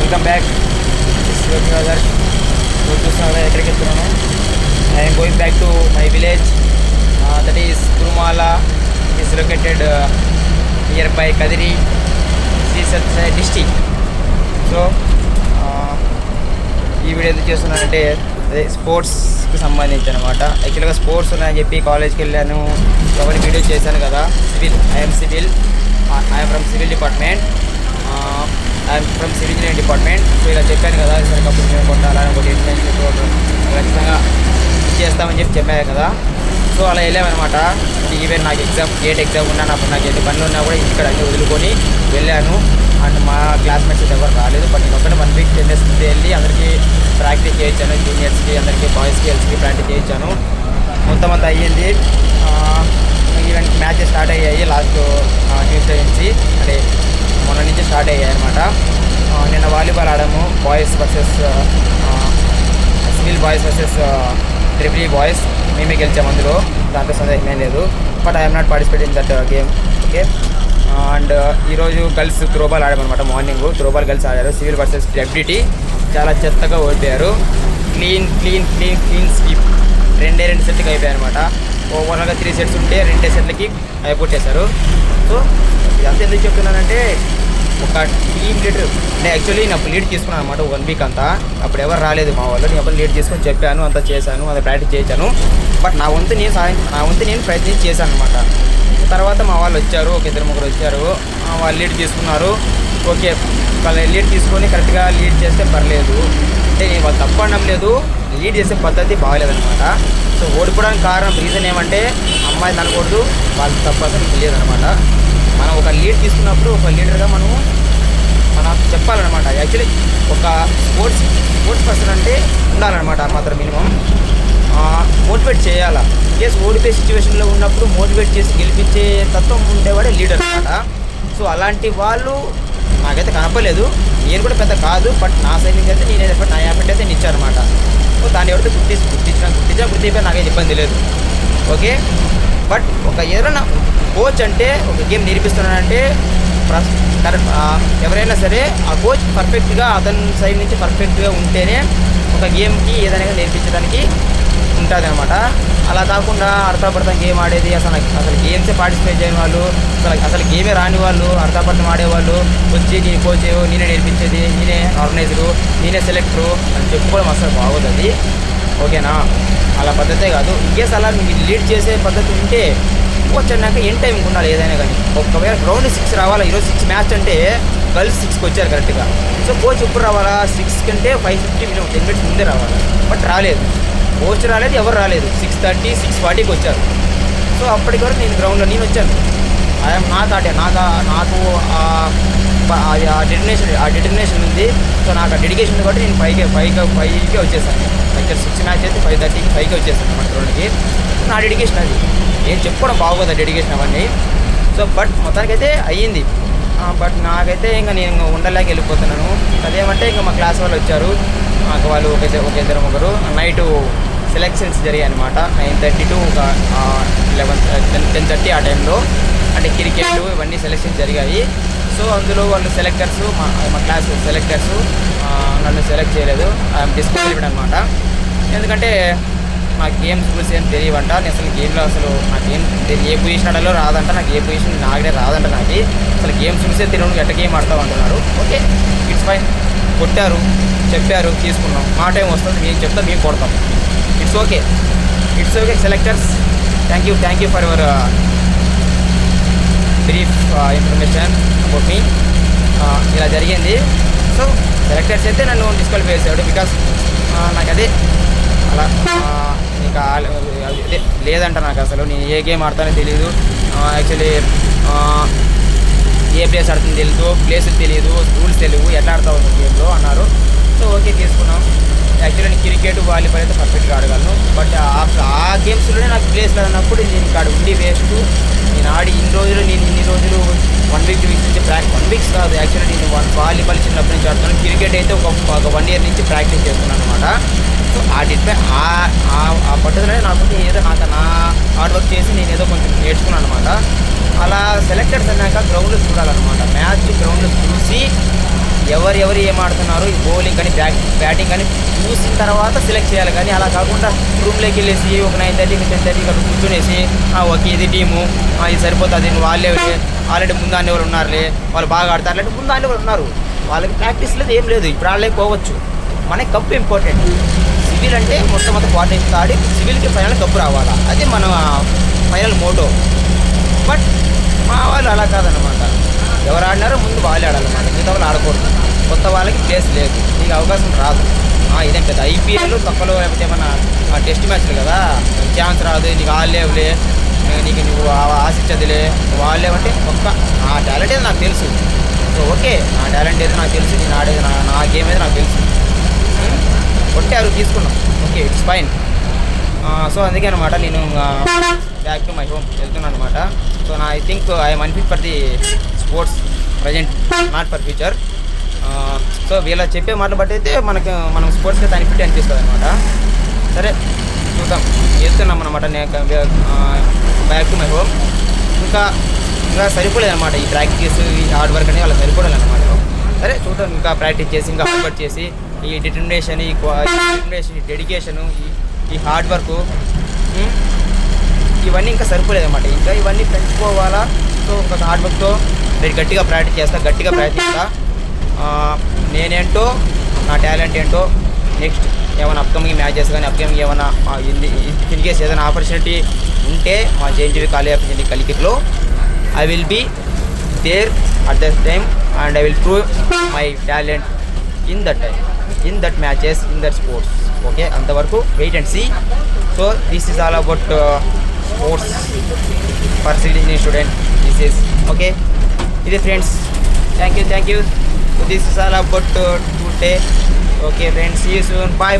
Welcome back. చూస్తున్నారా ఎక్కడికి వెళ్తున్నాను? I'm going back to my village, that is Kurumala. Is located near by Kadiri, Sri Sathya Sai district. So ఈ video ఎందుకు చేస్తున్నానంటే అదే స్పోర్ట్స్కి సంబంధించి అనమాట. యాక్చువల్గా స్పోర్ట్స్ ఉన్నాయని చెప్పి కాలేజ్కి వెళ్ళాను, ఎవరి వీడియో చేశాను కదా. I'm from civil department. I'm from civil engineering department. So ఇలా చెప్పాను కదా, సరే కప్పుడు మేము కొట్టాలని ఒకటి ఖచ్చితంగా చేస్తామని చెప్పాను కదా. సో అలా వెళ్ళామన్నమాట. ఈవెన్ నాకు గేట్ ఎగ్జామ్ ఉన్నా, నాకు ఎన్ని పనులు ఉన్నా కూడా ఇక్కడ అన్ని వదులుకొని వెళ్ళాను. అండ్ మా క్లాస్మేట్స్ ఎవరు రాలేదు. బట్ నేను ఒకటి 1 వీక్ 10 days ముందే వెళ్ళి అందరికీ ప్రాక్టీస్ చేయించాను. జూనియర్స్కి, అందరికీ బాయ్స్కి, గర్ల్స్కి ప్రాక్టీస్ చేయించాను. మొత్తం అంతా అయ్యింది. ఈవెన్ మ్యాచెస్ స్టార్ట్ అయ్యాయి లాస్ట్ ట్యూస్డే నుంచి, అంటే మొన్న నుంచి స్టార్ట్ అయ్యాయి అనమాట. నిన్న వాలీబాల్ ఆడాము, boys versus civil boys versus triple E boys. మేమే గెలిచాము అందులో, దాంట్లో సందేహం ఏం లేదు. But I'm not participate in that game. Okay. And ఈరోజు గర్ల్స్ త్రోబాల్ ఆడామన్నమాట. మార్నింగ్ త్రోబాల్ గర్ల్స్ ఆడారు, సివిల్ వర్సెస్ డబ్ల్యూటీ. చాలా చెత్తగా ఓడిపోయారు. Clean sweep. 2 సెట్లకి అయిపోయాయి అనమాట. ఓవరాల్గా 3 sets ఉంటే 2 సెట్లకి అయిపోట్టేశారు. సో ఇదంతా ఎందుకు చెప్తున్నానంటే, ఒక టీమ్ లీడర్ అంటే యాక్చువల్లీ నేను అప్పుడు లీడ్ తీసుకున్నాను అనమాట 1 వీక్ అంతా. అప్పుడు ఎవరు రాలేదు మా వాళ్ళు. నేను అప్పుడు లీడ్ తీసుకొని చెప్పాను, అంతా చేశాను, అంతా ప్రాక్టీస్ చేశాను. బట్ నా వంతు నేను ప్రయత్నం చేశాను అనమాట. తర్వాత మా వాళ్ళు వచ్చారు, ఒక 2-3 వచ్చారు. వాళ్ళు లీడ్ తీసుకున్నారు. ఓకే, వాళ్ళు లీడ్ తీసుకొని కరెక్ట్గా లీడ్ చేస్తే పర్లేదు. అంటే నేను వాళ్ళు తప్పు అనడం లేదు, లీడ్ చేసే పద్ధతి బాగలేదనమాట. సో ఓడిపోవడానికి కారణం రీజన్ ఏమంటే, అమ్మాయిలు అనకూడదు, వాళ్ళు తప్పు అసలు తెలియదనమాట. మనం ఒక లీడ్ తీసుకున్నప్పుడు ఒక లీడర్గా మనం చెప్పాలన్నమాట. యాక్చువల్లీ ఒక స్పోర్ట్స్ పర్సన్ అంటే ఉండాలన్నమాట మాత్రం మినిమం. మోటివేట్ చేయాలా. కేసు ఓడిపోయే సిచ్యువేషన్లో ఉన్నప్పుడు మోటివేట్ చేసి గెలిపించే తత్వం ఉండేవాడే లీడర్ అనమాట. సో అలాంటి వాళ్ళు నాకైతే కనపలేదు. నేను కూడా పెద్ద కాదు, బట్ నా సైడ్ నుంచి అయితే నేను నా ఎఫర్ట్ అయితే ఇచ్చానమాట. సో దాన్ని ఎవరితో గుర్తించినా నాకైతే ఇబ్బంది లేదు. ఓకే. బట్ ఒక ఏదైనా కోచ్ అంటే ఒక గేమ్ నేర్పిస్తున్నాడంటే ఎవరైనా సరే ఆ కోచ్ పర్ఫెక్ట్గా అతని సైడ్ నుంచి పర్ఫెక్ట్గా ఉంటేనే ఒక గేమ్కి ఏదైనా నేర్పించడానికి ఉంటుంది అనమాట. అలా కాకుండా అర్థపడతాం గేమ్ ఆడేది, అసలు గేమ్సే పార్టిసిపేట్ చేయని వాళ్ళు, అసలు గేమే రాని వాళ్ళు, అర్థపడతాం ఆడేవాళ్ళు వచ్చి నేను కోచ్, నేనే నేర్పించేది, నేనే ఆర్గనైజరు, నేనే సెలెక్టరు అని చెప్పుకోవడం అసలు బాగోదు. ఓకేనా? అలా పద్ధతే కాదు. ఇంకేస్ అలా మీకు లీడ్ చేసే పద్ధతి ఉంటే కోచ్ అన్నాక ఎన్ టైంకి ఉండాలి ఏదైనా కానీ. ఒకవేళ గ్రౌండ్ 6 రావాలా, ఈరోజు 6 మ్యాచ్ అంటే గర్ల్స్ 6కి వచ్చారు కరెక్ట్గా. సో కోచ్ ఎప్పుడు రావాలా? 6 కంటే 5:50 మినిమం 10 minutes ముందే రావాలి. బట్ రాలేదు, కోచ్ రాలేదు, ఎవరు రాలేదు. 6:30, 6:40కి వచ్చారు. సో అప్పటికి వరకు నేను గ్రౌండ్లో నేను వచ్చాను. ఐఎమ్ నాట్ నాకు ఆ డిటర్మినేషన్ ఉంది. సో నాకు ఆ డెడికేషన్ ఉంది కాబట్టి నేను 5కే వచ్చేసాను. యాక్చువల్ 6 మ్యాచ్ అయితే 5:30కి 5కే వచ్చేసాను మన గ్రౌండ్కి. నా డెడికేషన్ అది. నేను చెప్పుకోవడం బాగోదు డెడికేషన్ అవన్నీ. సో బట్ మొత్తానికైతే అయ్యింది. బట్ నాకైతే ఇంకా నేను ఉండలేక వెళ్ళిపోతున్నాను. అదేమంటే ఇంకా మా క్లాస్ వాళ్ళు వచ్చారు. వాళ్ళు ఒక 2-3 నైటు సెలెక్షన్స్ జరిగాయి అనమాట. 9:30 to 10:30 ఆ టైంలో. అంటే క్రికెట్ ఇవన్నీ సెలెక్షన్స్ జరిగాయి. సో అందులో వాళ్ళు సెలెక్టర్స్, మా క్లాస్ సెలెక్టర్స్ నన్ను సెలెక్ట్ చేయలేదు. ఐఎమ్ డిస్క్వాలిఫైడ్ అనమాట. ఎందుకంటే నాకు గేమ్స్ రూల్స్ ఏం తెలియవంట. నేను అసలు గేమ్లో నాకేం ఏ పొజిషన్ ఆడాలో రాదంట. నాకు ఏ పొజిషన్ నాకే రాదంట. నాకు అసలు గేమ్స్ రూల్సే తెలియదు, ఎట్ట గేమ్ ఆడతావు అంటున్నారు. Okay, it's fine. కొట్టారు, చెప్పారు, తీసుకున్నాం. మా టైం వస్తుంది, మేము చెప్తాం, మేము కొడతాం. It's okay selectors. Thank you for your brief information about me. ఇలా జరిగింది. సో సెలెక్టర్స్ అయితే నన్ను డిస్క్వాలిఫై చేశాడు. బికాస్ నాకు అదే అలా ఇంకా అదే లేదంట. నాకు అసలు నేను ఏ గేమ్ ఆడతానో తెలియదు. యాక్చువల్లీ ఏ ప్లేస్ ఆడుతుందో తెలియదు, ప్లేస్ తెలియదు, రూల్స్ తెలియదు, ఎట్లా ఆడతావు గేమ్లో అన్నారు. సో ఓకే, తీసుకున్నాం. యాక్చువల్లీ నేను క్రికెట్, వాలీబాల్ అయితే పర్ఫెక్ట్గా ఆడగలను. బట్ ఆ గేమ్స్లోనే నాకు ప్లేస్ లేదన్నప్పుడు నేను ఇక్కడ ఉండి వేస్ట్. నేను ఆడి ఇన్ని రోజులు 1 వీక్ 2 వీక్స్ నుంచి 1 వీక్స్ కాదు. యాక్చువల్లీ నేను వాలీబాల్ చిన్నప్పటి నుంచి ఆడుతున్నాను. క్రికెట్ అయితే ఒక 1 year నుంచి ప్రాక్టీస్ చేస్తున్నాను అనమాట. సో ఆ పట్టుదలనే నాకు ఏదో నా హార్డ్ వర్క్ చేసి నేను ఏదో కొంచెం నేర్చుకున్నాను అనమాట. అలా సెలెక్టర్స్ అన్నాక గ్రౌండ్లో చూడాలన్నమాట. మ్యాచ్ గ్రౌండ్లో చూసి ఎవరు ఏం ఆడుతున్నారు, ఈ బౌలింగ్ కానీ బ్యాటింగ్ కానీ చూసిన తర్వాత సెలెక్ట్ చేయాలి. కానీ అలా కాకుండా రూమ్లోకి వెళ్ళేసి ఒక 9:30 10:30 అక్కడ కూర్చునేసి ఓకే ఇది టీము ఇది సరిపోతుంది, వాళ్ళే ఆల్రెడీ ముందాన్ని ఎవరు ఉన్నారులే, వాళ్ళు బాగా ఆడతారు అంటే ముందాన్ని ఎవరు ఉన్నారు, వాళ్ళకి ప్రాక్టీస్ లేదు ఏం లేదు, ఇప్పుడు ఆడలేకపోవచ్చు. మనకి కప్పు ఇంపార్టెంట్. సివిల్ అంటే మొత్తం క్వార్టర్స్ ఆడి సివిల్కి ఫైనల్ కప్పు రావాలా, అది మన ఫైనల్ మోటో. బట్ మా వాళ్ళు అలా కాదనమాట, ఎవరు ఆడినారో ముందు వాళ్ళే ఆడాలన్నమాట, మిగతా వాళ్ళు ఆడకూడదు. కొత్త వాళ్ళకి ప్లేస్ లేదు, నీకు అవకాశం రాదు. ఇదేం పెద్ద ఐపీఎల్ తక్కువలో లేకపోతే ఏమన్నా టెస్ట్ మ్యాచ్లు కదా, ఛాన్స్ రాదు, నీకు ఆడలేవులే, నీకు నువ్వు ఆశించదులే, వాళ్ళేమంటే ఒక్క నా టాలెంట్ ఏదో నాకు తెలుసు. సో ఓకే, నా టాలెంట్ ఏదో నాకు తెలుసు, నేను ఆడేది నా గేమ్ ఏదో నాకు తెలుసు, కొట్టారు తీసుకున్నాం, ఓకే ఇట్స్ ఫైన్. సో అందుకే అనమాట నేను బ్యాక్ టు మై హోమ్ వెళ్తున్నాను అనమాట. So I think I'm unfit for the sports present, not for future. So వీళ్ళ చెప్పే మాటలు బట్టి అయితే మనం స్పోర్ట్స్కి అన్ఫిట్ అనిపిస్తుంది అనమాట. సరే చూద్దాం, వెళ్తున్నాం అనమాట నేను బ్యాక్ టు మై హోమ్. ఇంకా సరిపోలేదు అనమాట ఈ ప్రాక్టీస్, ఈ హార్డ్ వర్క్ అనేది వాళ్ళకి సరిపోలేదు అనమాట. సరే చూద్దాం, ఇంకా ప్రాక్టీస్ చేసి ఇంకా హార్డ్ వర్క్ చేసి ఈ డిటర్మినేషన్ ఈ డెడికేషను ఈ హార్డ్ వర్క్ ఇవన్నీ ఇంకా సరిపోలేదు అనమాట. ఇంకా ఇవన్నీ పెంచుకోవాలా. సో ఒక హార్డ్ వర్క్తో నేను గట్టిగా ప్రాక్టీస్ చేస్తా, గట్టిగా ప్రయత్నిస్తా. నేనేంటో నా టాలెంట్ ఏంటో నెక్స్ట్ ఏమైనా అప్కమింగ్ మ్యాచెస్ కానీ అప్కమింగ్ ఏమైనా ఇన్ కేస్ ఏదైనా ఆపర్చునిటీ ఉంటే మా జేఎన్టీయూ కాలేజ్ ఆఫ్ ఇంజనీరింగ్ కలికిరిలో I will be there at that time and I will prove my talent in that time, in that matches, in that sports. Okay, అంతవరకు wait and see. So this is all about sports for civil engineering student. This is okay, ఇది friends, thank you. So this is all about today. Okay friends, see you soon. Bye.